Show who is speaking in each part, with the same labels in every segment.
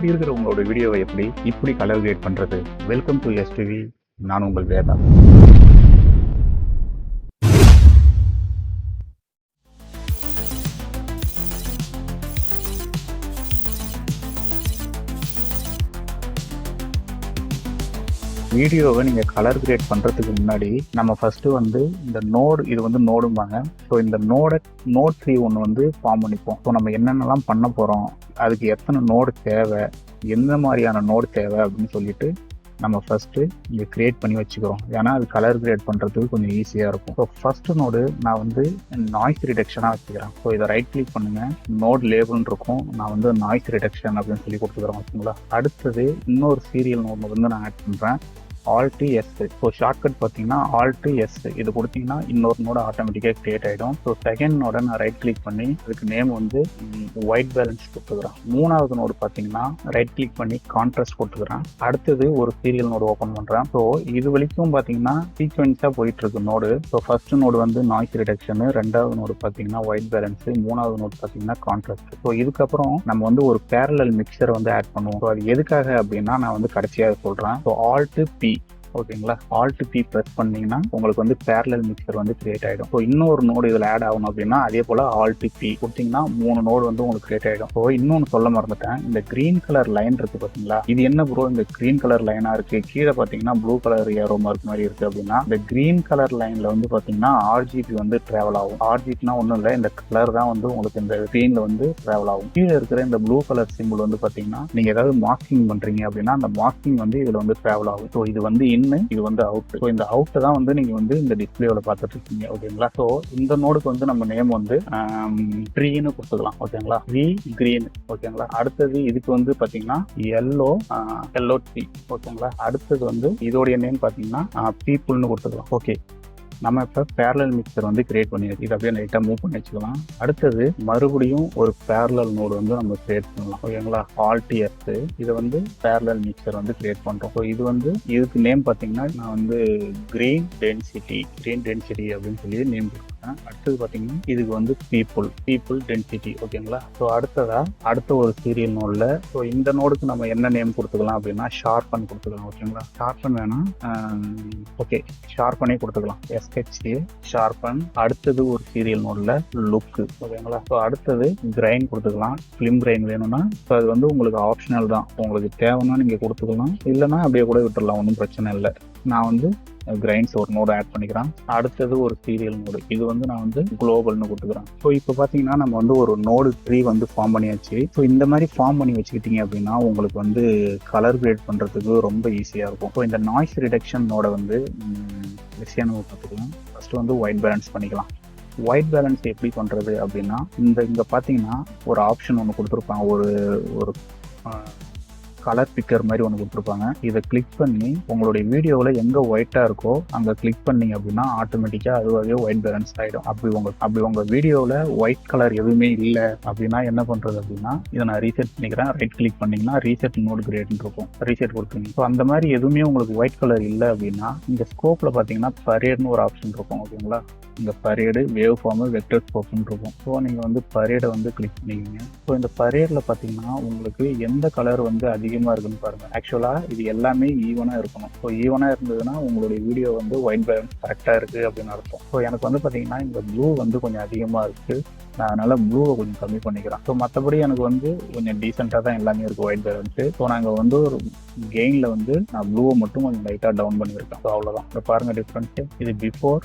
Speaker 1: இப்படி இருக்கிற உங்களோட வீடியோவை எப்படி இப்படி கலர் கிரேட் பண்றது? Welcome to STV. நான் உங்கள் வேதா. வீடியோவை நீங்கள் கலர் கிரேட் பண்ணுறதுக்கு முன்னாடி நம்ம ஃபஸ்ட்டு வந்து இந்த நோடு, இது வந்து நோடும்பாங்க. ஸோ இந்த நோட் 3 ஒன்று வந்து ஃபார்ம் பண்ணிப்போம். ஸோ நம்ம என்னென்னலாம் பண்ண போகிறோம், அதுக்கு எத்தனை நோடு தேவை, எந்த மாதிரியான நோடு தேவை அப்படின்னு சொல்லிட்டு நம்ம ஃபஸ்ட்டு இங்கே க்ரியேட் பண்ணி வச்சுக்கிறோம். ஏன்னா அது கலர் கிரேட் பண்ணுறதுக்கு கொஞ்சம் ஈஸியாக இருக்கும். ஸோ ஃபஸ்ட்டு நோடு நான் வந்து நாய்ஸ் ரிடக்ஷனாக வச்சுக்கிறேன். ஸோ இதை ரைட் கிளிக் பண்ணுங்கள், நோட் லேபிள்னு இருக்கும். நான் வந்து நாய்ஸ் ரிடக்ஷன் அப்படின்னு சொல்லி கொடுத்துக்கிறேன். ஓகேங்களா? அடுத்தது இன்னொரு சீரியல் நோடு வந்து நான் ஆட் பண்ணுறேன், Alt S. ஸோ ஷார்ட்கட் பார்த்தீங்கன்னா Alt S இது கொடுத்தீங்கன்னா இன்னொரு நோட ஆட்டோமேட்டிக்காக கிரியேட் ஆகிடும். ஸோ செகண்ட் நோட நான் ரைட் கிளிக் பண்ணி அதுக்கு நேம் வந்து ஒயிட் பேலன்ஸ் கொடுத்துக்கிறேன். மூணாவது நோடு பார்த்தீங்கன்னா ரைட் கிளிக் பண்ணி கான்ட்ராஸ்ட் கொடுத்துக்கிறேன். அடுத்தது ஒரு சீரியல் நோடு ஓப்பன் பண்ணுறேன். ஸோ இது வரைக்கும் பார்த்தீங்கன்னா சீக்வென்ஸாக போயிட்டு இருக்கு நோடு. ஸோ ஃபர்ஸ்ட் நோடு வந்து நாய்ஸ் ரிடக்ஷனு, ரெண்டாவது நோடு பார்த்தீங்கன்னா ஒயிட் பேலன்ஸு, மூணாவது நோடு பார்த்தீங்கன்னா கான்ட்ராஸ்ட். ஸோ இதுக்கப்புறம் நம்ம வந்து ஒரு பேரலல் மிக்சரை வந்து ஆட் பண்ணுவோம். ஸோ அது எதுக்காக அப்படின்னா நான் வந்து கடைசியாக சொல்கிறேன். ஸோ Alt P, ஓகேங்களா? Alt P ப்ரெஸ் பண்ணீங்கன்னா உங்களுக்கு வந்து பேரலல் மிக்சர் வந்து கிரியேட் ஆகிடும். ஸோ இன்னொரு நோடு இதில் ஆட் ஆகணும் அப்படின்னா அதே போல் Alt P கொடுத்தீங்கன்னா 3 நோடு வந்து உங்களுக்கு கிரியேட் ஆகிடும். ஸோ இன்னொன்று சொல்ல மறந்துட்டேன், இந்த கிரீன் கலர் லைன் இருக்குது பார்த்தீங்களா, இது என்ன ப்ரோ இந்த கிரீன் கலர் லைனாக இருக்குது, கீழே பார்த்தீங்கன்னா ப்ளூ கலர் ஏரோ மார்க் மாதிரி இருக்குது அப்படின்னா, இந்த கிரீன் கலர் லைனில் வந்து பார்த்தீங்கன்னா RGB வந்து ட்ராவல் ஆகும். RGBனா ஒன்றும் இல்லை, இந்த கலர் தான் வந்து உங்களுக்கு இந்த ஸ்க்ரீனில் வந்து ட்ராவல் ஆகும். கீழே இருக்கிற இந்த ப்ளூ கலர் சிம்பிள் வந்து பார்த்தீங்கன்னா நீங்கள் ஏதாவது மார்க்கிங் பண்ணுறீங்க அப்படின்னா அந்த மார்க்கிங் வந்து இதில் வந்து ட்ராவல் ஆகும். ஸோ இது வந்து இது வந்து அவுட். ஸோ இந்த அவுட் தான் வந்து நீங்க வந்து இந்த டிஸ்பிளேவில் பார்த்துட்டு இருக்கீங்க. ஓகேங்களா? ஸோ இந்த நோடுக்கு வந்து நம்ம நேம் வந்து ட்ரீன்னு கொடுத்துக்கலாம். ஓகேங்களா? V green. ஓகேங்களா? அடுத்தது இதுக்கு வந்து பாத்தீங்கன்னா எல்லோ ட்ரீ. ஓகேங்களா? அடுத்தது வந்து இதோடைய நேம் பாத்தீங்கன்னா பீப்புள்னு கொடுத்துக்கலாம். ஓகே, நம்ம இப்போ பேரலல் மிக்சர் வந்து கிரியேட் பண்ணியாச்சு. இதை அப்படியே லைட்டாக மூவ் பண்ணி வச்சுக்கலாம். அடுத்தது மறுபடியும் ஒரு பேரலல் நோடு வந்து நம்ம கிரியேட் பண்ணலாம். ஓகேங்களா? Alt S இதை வந்து பேரலல் மிக்சர் வந்து கிரியேட் பண்ணுறோம். ஸோ இது வந்து இதுக்கு நேம் பார்த்தீங்கன்னா நான் வந்து கிரீன் டென்சிட்டி அப்படின்னு சொல்லி நேம் கொடுக்குறேன். அடுத்தது பார்த்தீங்கன்னா இதுக்கு வந்து பீப்புள் டென்சிட்டி. ஓகேங்களா? ஸோ அடுத்த ஒரு சீரியல் நோடில் ஸோ இந்த நோடுக்கு நம்ம என்ன நேம் கொடுத்துக்கலாம் அப்படின்னா ஷார்பன் கொடுத்துக்கலாம். ஓகேங்களா? ஷார்பன் வேணாம், ஓகே ஷார்பனே கொடுத்துக்கலாம், ஷார்பன். அடுத்தது ஒரு சீரியல் நோட்ல லுக்கு. ஓகேங்களா? ஸோ அடுத்தது கிரைன் கொடுத்துக்கலாம். ஃபிலிம் கிரைன் வேணும்னா ஸோ அது வந்து உங்களுக்கு ஆப்ஷனல் தான், உங்களுக்கு தேவைன்னா நீங்க கொடுத்துக்கலாம், இல்லைன்னா அப்படியே கூட விட்டுடலாம், ஒன்றும் பிரச்சனை இல்லை. நான் வந்து கிரைன்ஸ் ஒரு நோடு ஆட் பண்ணிக்கிறேன். அடுத்தது ஒரு சீரியல் நோடு, இது வந்து நான் வந்து குளோபல்னு கொடுத்துக்கிறேன். ஸோ இப்போ பார்த்தீங்கன்னா நம்ம வந்து ஒரு நோடு ட்ரீ வந்து ஃபார்ம் பண்ணியாச்சு. ஸோ இந்த மாதிரி ஃபார்ம் பண்ணி வச்சுக்கிட்டீங்க அப்படின்னா உங்களுக்கு வந்து கலர் கிரேட் பண்ணுறதுக்கு ரொம்ப ஈஸியாக இருக்கும். ஸோ இந்த நாய்ஸ் ரிடக்ஷன் நோட வந்து நம்ம பார்த்துக்கலாம். ஃபர்ஸ்ட் வந்து ஒயிட் பேலன்ஸ் பண்ணிக்கலாம். ஒயிட் பேலன்ஸ் எப்படி பண்ணுறது அப்படின்னா இங்கே பார்த்தீங்கன்னா ஒரு ஆப்ஷன் ஒன்று கொடுத்துருப்பாங்க, ஒரு கலர் பிக்கர் மாதிரி ஒன்று கொடுத்துருப்பாங்க. இதை கிளிக் பண்ணி உங்களுடைய வீடியோவில் எங்கே ஒயிட்டாக இருக்கோ அங்கே கிளிக் பண்ணீங்க அப்படின்னா ஆட்டோமேட்டிக்காக அதுவாகவே ஒயிட் பேலன்ஸ் ஆகிடும். அப்படி உங்கள் வீடியோவில் ஒயிட் கலர் எதுவுமே இல்லை அப்படின்னா என்ன பண்ணுறது அப்படின்னா இதை நான் ரீசெட் பண்ணிக்கிறேன். ரைட் கிளிக் பண்ணிங்கன்னா ரீசெட் நோட் கிரேட்னு இருக்கும், ரீசெட் கொடுத்துருங்க. ஸோ அந்த மாதிரி எதுவுமே உங்களுக்கு ஒயிட் கலர் இல்லை அப்படின்னா இந்த ஸ்கோப்பில் பார்த்தீங்கன்னா பரேட்னு ஒரு ஆப்ஷன் இருக்கும். ஓகேங்களா? இந்த பரேடு, வேவ் ஃபார்மு, வெக்டர் ஸ்கோப்னு இருக்கும். ஸோ நீங்கள் வந்து பரேடை வந்து கிளிக் பண்ணிக்கிங்க. ஸோ இந்த பரேடில் பார்த்தீங்கன்னா உங்களுக்கு எந்த கலர் வந்து அதிகமாக இருக்குன்னு பாருங்கள். ஆக்சுவலாக இது எல்லாமே ஈவனாக இருக்கணும். ஸோ ஈவனாக இருந்ததுன்னா உங்களுடைய வீடியோ வந்து ஒயிட் பேலன்ஸ் கரெக்டாக இருக்குது அப்படின்னு அர்த்தம். ஸோ எனக்கு வந்து பார்த்தீங்கன்னா இந்த ப்ளூ வந்து கொஞ்சம் அதிகமாக இருக்குது, நான் அதனால் ப்ளூவை கொஞ்சம் கம்மி பண்ணிக்கிறேன். ஸோ மற்றபடி எனக்கு வந்து கொஞ்சம் டீசெண்டாக தான் எல்லாமே இருக்குது ஒயிட் பேலன்ஸு. ஸோ நாங்கள் வந்து ஒரு கெயினில் வந்து நான் ப்ளூவை மட்டும் கொஞ்சம் லைட்டாக டவுன் பண்ணியிருக்கேன். ஸோ அவ்வளோதான். இப்போ பாருங்கள் டிஃப்ரென்ஸு, இது பிஃபோர்,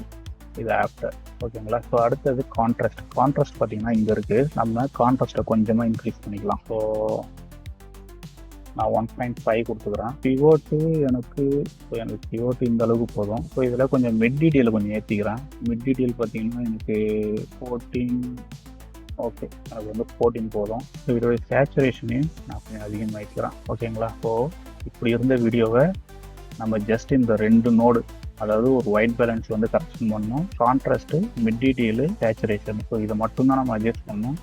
Speaker 1: இது ஆஃப்டர். ஓகேங்களா? ஸோ அடுத்தது கான்ட்ராஸ்ட் பார்த்தீங்கன்னா இங்கே இருக்குது. நம்ம கான்ட்ராஸ்ட்டை கொஞ்சமாக இன்க்ரீஸ் பண்ணிக்கலாம். ஸோ நான் 1.5 கொடுத்துக்கிறேன். பிஓட்டு எனக்கு பிஓட்டு இந்த அளவுக்கு போதும். ஸோ இதில் கொஞ்சம் மிட் டீட்டெயில் கொஞ்சம் ஏற்றிக்கிறேன். மிட் டீட்டெயில் பார்த்தீங்கன்னா எனக்கு 14, ஓகே எனக்கு வந்து 14 போதும். ஸோ இதோடைய சேச்சுரேஷனையும் நான் கொஞ்சம் அதிகமாகிக்கிறேன். ஓகேங்களா? ஸோ இப்படி இருந்த வீடியோவை நம்ம ஜஸ்ட் இந்த 2 நோடு, அதாவது ஒரு ஒயிட் பேலன்ஸ் வந்து கரெக்ஷன் பண்ணணும், contrast, mid detail, saturation. So இதை மட்டும்தான் நம்ம அட்ஜஸ்ட் பண்ணணும்.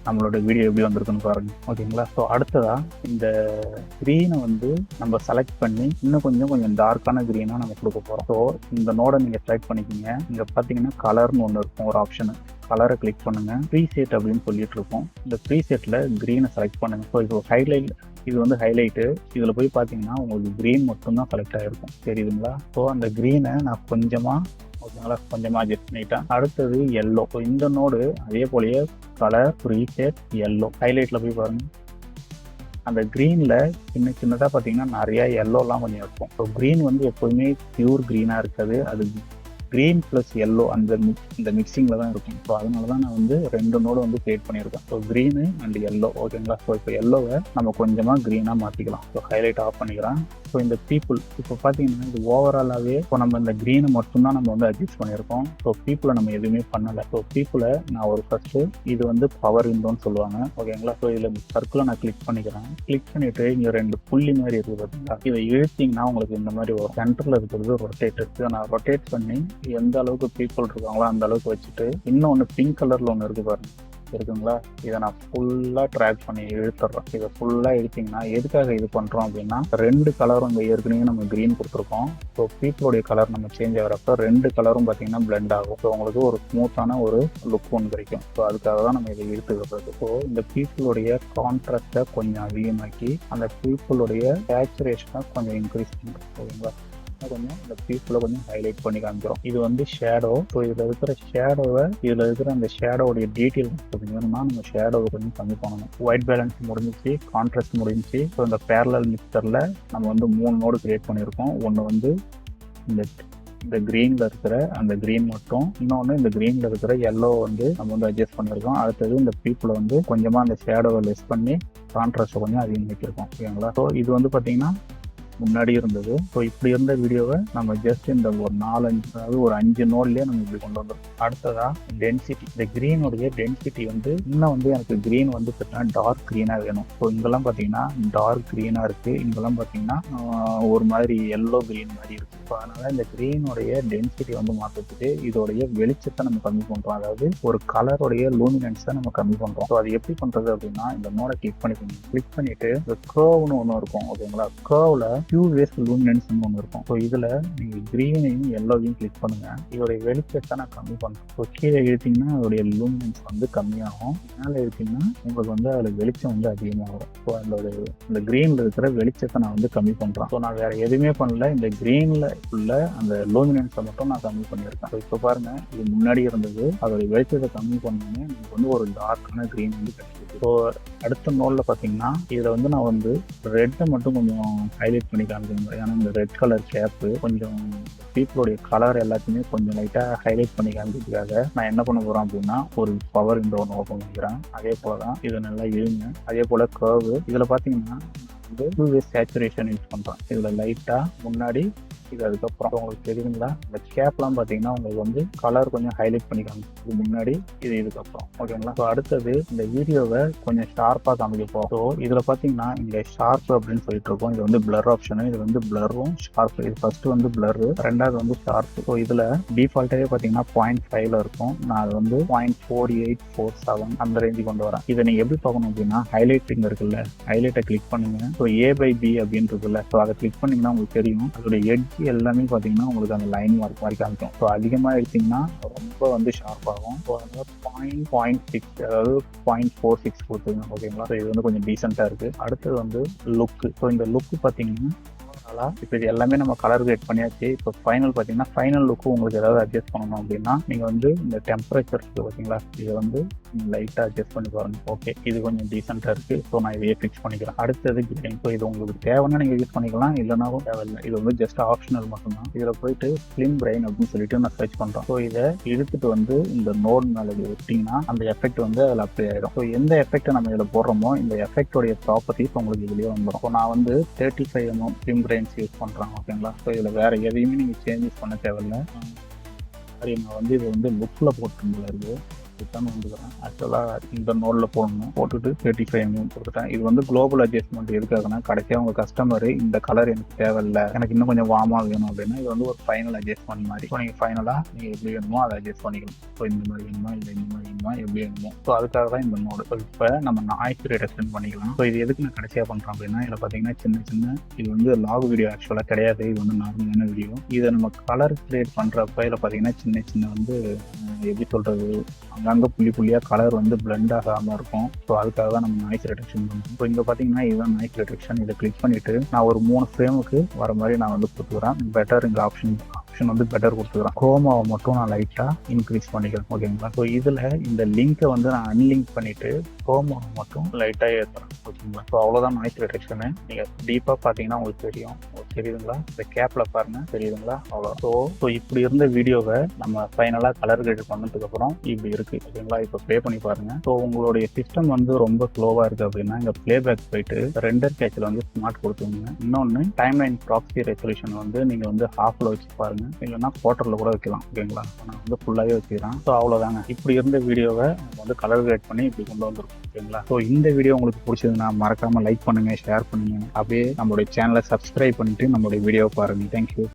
Speaker 1: நம்மளோட வீடியோ எப்படி வந்திருக்குன்னு பாருங்க. ஓகேங்களா? ஸோ அடுத்ததா இந்த க்ரீனை வந்து நம்ம செலக்ட் பண்ணி இன்னும் கொஞ்சம் டார்க்கான க்ரீனாக நம்ம கொடுக்க போகிறோம். ஸோ இந்த நோடை நீங்கள் செலக்ட் பண்ணிக்கிங்க. இங்கே பார்த்தீங்கன்னா கலர்னு ஒன்று இருக்கும், ஒரு ஆப்ஷனு. கலரை கிளிக் பண்ணுங்க, ப்ரீசெட் அப்படின்னு சொல்லிட்டு இருக்கோம். இந்த ப்ரீசெட்டில் க்ரீனை செலக்ட் பண்ணுங்க. ஸோ இது ஹைலைட் இது வந்து ஹைலைட்டு. இதில் போய் பார்த்தீங்கன்னா உங்களுக்கு க்ரீன் மட்டும்தான் செலக்ட் ஆகிருக்கும், தெரியுதுங்களா? ஸோ அந்த க்ரீனை நான் கொஞ்சமாக ஓகேங்களா கொஞ்சமாக அட்ஜஸ்ட் பண்ணிட்டேன். அடுத்தது எல்லோ. ஸோ இந்த நோடு அதே போலயே கலர் ரீசெட் எல்லோ. ஹைலைட்டில் போய் பாருங்கள், அந்த க்ரீனில் சின்னதாக பார்த்தீங்கன்னா நிறையா எல்லோலாம் கொஞ்சம் இருக்கும். ஸோ க்ரீன் வந்து எப்போதுமே பியூர் க்ரீனாக இருக்காது, அது க்ரீன் ப்ளஸ் எல்லோ இந்த மிக்சிங்கில் தான் இருக்கும். ஸோ அதனால தான் நான் வந்து 2 நோடு வந்து க்ரியேட் பண்ணியிருக்கேன். ஸோ க்ரீனு அண்ட் எல்லோ ஓகேங்களா. ஸோ இப்போ எல்லோவை நம்ம கொஞ்சமாக க்ரீனாக மாற்றிக்கலாம். ஸோ ஹைலைட் ஆஃப் பண்ணிக்கிறேன். ஸோ இந்த பீப்புள் இப்போ பார்த்தீங்கன்னா இது ஓவராலாகவே இப்போ நம்ம இந்த க்ரீனை மட்டும்தான் நம்ம வந்து அட்ஜஸ்ட் பண்ணியிருக்கோம். ஸோ பீப்புளை நம்ம எதுவுமே பண்ணலை. ஸோ பீப்புளை நான் ஒரு ஃபஸ்ட்டு இது வந்து பவர் விண்டோன்னு சொல்லுவாங்க ஓகேங்களா. ஸோ இதில் சர்க்கிளை நான் கிளிக் பண்ணிக்கிறேன். கிளிக் பண்ணிவிட்டு இங்கே 2 புள்ளி மாதிரி இருக்குது பார்த்தீங்களா, இதை இழுத்திங்கன்னா உங்களுக்கு இந்த மாதிரி வரும். சென்டரில் இருக்கிறது ரொட்டேட் இருக்குது. நான் ரொட்டேட் பண்ணி எந்த அளவுக்கு பீப்புள் இருக்காங்களோ அந்த அளவுக்கு வச்சுட்டு இன்னொன்று பிங்க் கலரில் ஒன்று இருக்குது பாருங்க, இருக்குங்களா, இதை நான் ஃபுல்லாக ட்ராக் பண்ணி இழுத்துட்றேன். இதை ஃபுல்லாக இழுத்திங்கன்னா எதுக்காக இது பண்ணுறோம் அப்படின்னா 2 கலரும் இங்கே ஏற்கனவே நம்ம க்ரீன் கொடுத்துருக்கோம். ஸோ பீப்புளுடைய கலர் நம்ம சேஞ்ச் ஆகிறப்ப 2 கலரும் பார்த்தீங்கன்னா பிளெண்ட் ஆகும். ஸோ உங்களுக்கு ஒரு ஸ்மூத்தான ஒரு லுக் ஒன்று கிடைக்கும். ஸோ அதுக்காக தான் நம்ம இதை இழுத்துக்கிறது. ஸோ இந்த பீப்புளுடைய கான்ட்ராஸ்ட்டை கொஞ்சம் அதிகமாக்கி அந்த பீப்புளுடைய சேச்சுரேஷனை கொஞ்சம் இன்க்ரீஸ் பண்ணுறோம் ஓகேங்களா. கொஞ்சம் இந்த பீப்புளை கொஞ்சம் ஹைலைட் பண்ணி காமிக்கிறோம். இது வந்து ஷேடோ. ஸோ இதில் இருக்கிற ஷேடோவை அந்த ஷேடோவுடைய டீட்டெயில் வேணும்னா நம்ம ஷேடோவை கொஞ்சம் கம்மி பண்ணணும். ஒயிட் பேலன்ஸ் முடிஞ்சிச்சு, கான்ட்ராஸ்ட் முடிஞ்சிச்சு. ஸோ இந்த பேரலல் மிக்சரில் நம்ம வந்து 3 நோடு கிரியேட் பண்ணியிருக்கோம். ஒன்று வந்து இந்த க்ரீனில் இருக்கிற அந்த க்ரீன் மட்டும், இன்னொன்று இந்த க்ரீனில் இருக்கிற எல்லோ வந்து நம்ம வந்து அட்ஜஸ்ட் பண்ணியிருக்கோம். அடுத்தது இந்த பீப்புளை வந்து கொஞ்சமாக அந்த ஷேடோவை லெஸ் பண்ணி கான்ட்ராஸ்ட்டை கொஞ்சம் அதிகமாக்கியிருக்கோம் ஓகேங்களா. ஸோ இது வந்து பார்த்தீங்கன்னா முன்னாடி இருந்தது. ஸோ இப்படி இருந்த வீடியோவை நம்ம ஜஸ்ட் இந்த ஒரு 4-5 அதாவது ஒரு 5 நோட்லேயே நம்ம இப்படி கொண்டு வந்துடும். அடுத்ததா டென்சிட்டி. இந்த க்ரீனுடைய டென்சிட்டி வந்து இன்னும் வந்து எனக்கு க்ரீன் வந்து பார்த்தீங்கன்னா டார்க் க்ரீனாக வேணும். ஸோ இங்கெல்லாம் பார்த்தீங்கன்னா டார்க் க்ரீனாக இருக்குது, இங்கெல்லாம் பார்த்தீங்கன்னா ஒரு மாதிரி எல்லோ க்ரீன் மாதிரி இருக்குது. ஸோ அதனால் இந்த க்ரீனுடைய டென்சிட்டி வந்து மாற்றுறதுக்கு இதோடைய வெளிச்சத்தை நம்ம கம்மி பண்ணுறோம். அதாவது ஒரு கலருடைய லூமினன்ஸை நம்ம கம்மி பண்ணுறோம். ஸோ அது எப்படி பண்ணுறது அப்படின்னா இந்த நோடை கிளிக் பண்ணிக்கணும். கிளிக் பண்ணிவிட்டு இந்த கர்வ்னு ஒன்று இருக்கும் ஓகேங்களா. கர்வில் ஃபியூ வேஸ் லூமினன்ஸ் ஒன்று இருக்கும். ஸோ இதில் நீங்கள் க்ரீனையும் எல்லோவையும் கிளிக் பண்ணுங்கள். இதோடைய வெளிச்சத்தை நான் கம்மி பண்ணுறேன். ஸோ கீழே இழுத்திங்கன்னா அதோடைய லூமினன்ஸ் வந்து கம்மியாகும். மேலே இழுத்திங்கன்னா உங்களுக்கு வந்து அதில் வெளிச்சம் வந்து அதிகமாகும். ஸோ இந்த க்ரீனில் இருக்கிற வெளிச்சத்தை நான் வந்து கம்மி பண்ணுறேன். ஸோ நான் வேறு எதுவுமே பண்ணல, இந்த க்ரீனில் உள்ள அந்த லூமினன்ஸை மட்டும் நான் கம்மி பண்ணியிருக்கேன். ஸோ இப்போ பாருங்கள், இது முன்னாடி இருந்தது, அதோடைய வெளிச்சத்தை கம்மி பண்ணோன்னே எனக்கு வந்து ஒரு டார்க்கான க்ரீன் வந்து கிடைச்சிது. ஸோ அடுத்த நோடில் பார்த்தீங்கன்னா இதில் வந்து நான் வந்து ரெட்டை மட்டும் கொஞ்சம் ஹைலைட் பண்ணி காமிக்கிறேன். ஏன்னா இந்த ரெட் கலர் கேப்பு கொஞ்சம் பீப்புளுடைய கலர் எல்லாத்தையுமே கொஞ்சம் லைட்டாக ஹைலைட் பண்ணி காமிக்கிறதுக்காக நான் என்ன பண்ண போகிறேன் அப்படின்னா ஒரு பவர் விண்டோ ஒன்று ஓப்பன் பண்ணிக்கிறேன். அதே போல் தான் இதை நல்லா இழுங்க. அதே போல் கர்வு. இதில் பார்த்தீங்கன்னா வந்து 2 வே சேச்சுரேஷன் யூஸ் பண்ணுறேன். இதில் லைட்டாக முன்னாடி இது அதுக்கப்புறம் உங்களுக்கு தெரியுங்களா, இந்த கேப்லாம் பார்த்தீங்கன்னா உங்களுக்கு வந்து கலர் கொஞ்சம் ஹைலைட் பண்ணி காமிச்சு முன்னாடி இது இதுக்கப்புறம் ஓகேங்களா. ஸோ அடுத்தது இந்த வீடியோவை கொஞ்சம் ஷார்ப்பாக காமிக்கப்போம். ஸோ இதில் பார்த்தீங்கன்னா இங்கே ஷார்ப் அப்படின்னு சொல்லிட்டு இருக்கோம். இது வந்து பிளர் ஆப்ஷனு. இது வந்து பிளரும் ஷார்ப். இது ஃபர்ஸ்ட் வந்து பிளரு, ரெண்டாவது வந்து ஷார்ப். ஸோ இதில் டிஃபால்ட்டாகவே பார்த்தீங்கன்னா 0.5ல இருக்கும். நான் அது வந்து 0.4847 அந்த ரேஞ்சு கொண்டு வரேன். இதை நீங்கள் எப்படி பார்க்கணும் அப்படின்னா ஹைலைட்டிங் இருக்குல்ல, ஹைலைட்டை கிளிக் பண்ணுங்க. ஸோ A/B அப்படின்னு இருக்குல்ல, ஸோ அதை கிளிக் பண்ணிங்கன்னா உங்களுக்கு தெரியும் அதோட எட்ஜ் எல்லாமே பார்த்தீங்கன்னா உங்களுக்கு அந்த லைன் மார்க் மாதிரி காமிக்கும். ஸோ அதிகமாக எடுத்தீங்கன்னா ரொம்ப வந்து ஷார்ப் ஆகும். ஸோ அதனால 0.6 அதாவது 0.46 கொடுத்துருங்க ஓகேங்களா. ஸோ இது வந்து கொஞ்சம் டீசெண்டாக இருக்குது. அடுத்தது வந்து லுக்கு. ஸோ இந்த லுக்கு பார்த்தீங்கன்னா இப்போ இது எல்லாமே நம்ம கலர் கிரியேட் பண்ணியாச்சு. இப்போ ஃபைனல் பார்த்தீங்கன்னா ஃபைனல் லுக்கு உங்களுக்கு ஏதாவது அட்ஜஸ்ட் பண்ணணும் அப்படின்னா நீங்கள் வந்து இந்த டெம்பரேச்சர் இருக்குது பார்த்தீங்களா, இதை வந்து லைட்டாக அட்ஜஸ்ட் பண்ணி பாருங்க. ஓகே, இது கொஞ்சம் டீசெண்டாக இருக்குது. ஸோ நான் இதையே ஃபிக்ஸ் பண்ணிக்கிறேன். அடுத்தது கிரீன். ஸோ இது உங்களுக்கு தேவைன்னா நீங்கள் யூஸ் பண்ணிக்கலாம், இல்லைனாலும் தேவையில்லை. இது வந்து ஜஸ்ட் ஆப்ஷனல் மட்டும்தான். இதில் போயிட்டு ஸ்லிம் பிரெயின் அப்படின்னு சொல்லிட்டு நான் சர்ச் பண்ணுறேன். ஸோ இதை இழுத்துட்டு வந்து இந்த நோட் மேலே விட்டிங்கன்னா அந்த எஃபெக்ட் வந்து அதில் அப்ளை ஆகிடும். ஸோ எந்த எஃபெக்ட்டை நம்ம இதில் போடுறோமோ இந்த எஃபெக்டோடைய ப்ராப்பர்ட்டிஸ் உங்களுக்கு இதுலேயே வந்துடும். ஸோ நான் வந்து 35 mm ஸ்லிம் பிரெயின் யூஸ் பண்ணுறாங்க ஓகேங்களா. ஸோ இதில் வேறு எதையுமே நீங்கள் சேஞ்சஸ் பண்ண தேவையில்லை. சரி, நான் வந்து இது வந்து லுக்கில் போட்டுருந்துல இருக்குது ரிட்டர்ன் வந்துக்கிறேன். ஆக்சுவலாக இந்த நோடில் போட்டுட்டு 35 mm கொடுத்துட்டேன். இது வந்து குளோபல் அட்ஜஸ்ட்மெண்ட் எதுக்காகனா கடைசியாக உங்கள் கஸ்டமர் இந்த கலர் எனக்கு தேவையில்லை, எனக்கு இன்னும் கொஞ்சம் வார்மாக வேணும் அப்படின்னா இது வந்து ஒரு ஃபைனல் அட்ஜஸ்ட்மெண்ட் மாதிரி. ஸோ நீங்கள் ஃபைனலாக நீங்கள் எப்படி வேணுமோ அதை அட்ஜஸ்ட் பண்ணிக்கலாம். ஸோ இந்த மாதிரி வேணுமா இல்லை இந்த மாதிரி வேணுமா எப்படி வேணுமோ. ஸோ அதுக்காக தான் இந்த நோடு. ஸோ இப்போ நம்ம நாய்ஸ் ரிடக்ஷன் பண்ணிக்கலாம். ஸோ இது எதுக்கு நான் கடைசியாக பண்ணுறோம் அப்படின்னா இதில் பார்த்தீங்கன்னா சின்ன இது வந்து லாக் வீடியோ ஆக்சுவலாக கிடையாது, இது வந்து நார்மலான வீடியோ. இதை நம்ம கலர் கிரியேட் பண்ணுறப்ப இதில் பார்த்தீங்கன்னா சின்ன வந்து எப்படி சொல்கிறது, அங்கங்கே புள்ளி புள்ளியாக கலர் வந்து பிளெண்ட் ஆகாமல் இருக்கும். ஸோ அதுக்காக தான் நம்ம நாய்ஸ் ரிடக்ஷன் பண்ணுவோம். இப்போ இங்கே பார்த்தீங்கன்னா இதுதான் நாய்ஸ் ரிடக்ஷன். இதை கிளிக் பண்ணிட்டு நான் ஒரு 3 ஃப்ரேமுக்கு வர மாதிரி நான் வந்து கொடுத்துக்கிறேன். பெட்டர் இந்த ஆப்ஷன் வந்து பெட்டர் கொடுத்துக்கிறேன். குரோமாவை மட்டும் நான் லைட்டாக இன்க்ரீஸ் பண்ணிக்கிறேன். ஓகேங்களா? ஸோ இதில் இந்த லிங்கை வந்து நான் அன்லிங்க் பண்ணிட்டு குரோமாவை மட்டும் லைட்டாக ஏற்றுறேன். ஓகேங்களா? ஸோ அவ்வளோதான் நாய்ஸ் ரிடக்ஷனு. நீங்கள் டீப்பாக பார்த்தீங்கன்னா உங்களுக்கு தெரியும். தெரியுதுங்களா? இந்த கேப்பில் பாருங்க, தெரியுதுங்களா? அவ்வளோ. ஸோ இப்படி இருந்த வீடியோவை நம்ம ஃபைனலாக கலர் கிரேட் பண்ணதுக்கு அப்புறம் இப்படி இருக்கு. ஓகேங்களா? இப்போ ப்ளே பண்ணி பாருங்க. ஸோ உங்களுடைய சிஸ்டம் வந்து ரொம்ப ஸ்லோவாக இருக்கு அப்படின்னா இந்த ப்ளே பேக் போயிட்டு ரெண்டர் கேட்சில் வந்து ஸ்மார்ட் கொடுத்துங்க. இன்னொன்று டைம் லைன் ப்ராக்ஸி ரெசல்யூஷன் வந்து நீங்கள் வந்து ஹாஃபில் வச்சு பாருங்க, இல்லைன்னா குவார்டரில் கூட வைக்கலாம். ஓகேங்களா? நான் வந்து ஃபுல்லாகவே வச்சுக்கிறேன். ஸோ அவ்வளோதாங்க. இப்படி இருந்த வீடியோவை நம்ம வந்து கலர் கிரேட் பண்ணி இப்படி கொண்டு வந்துருக்கோம். ஓகேங்களா? ஸோ இந்த வீடியோ உங்களுக்கு பிடிச்சதுன்னா மறக்காம லைக் பண்ணுங்க, ஷேர் பண்ணுங்க. அப்படியே நம்மளுடைய சேனலை சப்ஸ்கிரைப் பண்ணிட்டு நம்மளுடைய வீடியோ பாருங்க. தேங்க்யூ.